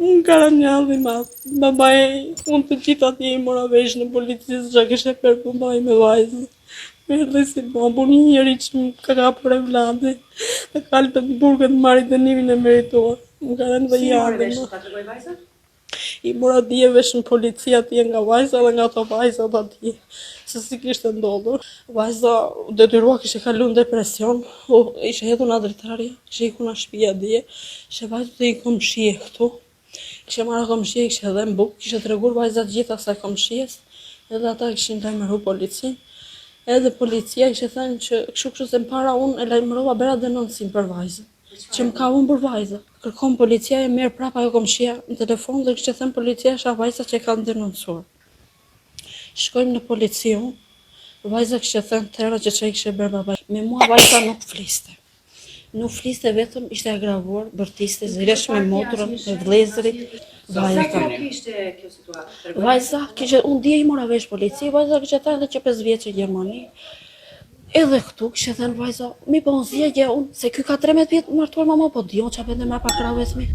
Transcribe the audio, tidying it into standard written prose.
Unë karanjalli ma, babaj, unë të gjitha ti i mora vesh në policisë që kështë e për babaj me vajzë. Me edhe si babur një njëri që më ka kapur e vladi, të kalë të burgët marit dhe nimin e merituar. Më ka rënë dhe Si janë. morë vesh ta tregoj vajzën? I mora dje vesh në policia atje nga vajza dhe nga ato vajzat atje, se si kishte ndodhur. Vajza detyrua kishte kalu në depresion, ishe hedhur nga dritarja, kishe iku nga shtëpia dje, ishe vajzë të i komshie këtu. Kishe marrë komshie, kishe edhe në bukë, kishe tregur vajzat gjitha asaj komshies, edhe ata kishin lajmëru policin. Edhe policia kishe thënë që kështu se para unë e lajmërova bëra denoncim për vajzën, që më ka humbur vajza. Kërkon policia e merr prapa ajo komshia në telefon dhe kishte thënë policia është vajza që e kanë denoncuar. Shkojmë në polici unë, vajza kishte thënë tëra që çai kishte bërë baba. Me mua vajza nuk fliste. Nuk fliste, vetëm ishte agravuar, bërtiste, zëresh me motrën, me vëllezërit. Sa kohë kishte kjo situatë? Vajza kishte, unë dje i mora vesh polici, vajza kishte thënë edhe që 5 vjeç në Gjermani. Edhe këtu kishte thënë vajza, mi po unë zgjedhje unë, se ky ka 13 vjet martuar mama, po dion çfarë bën me pa krahas mi.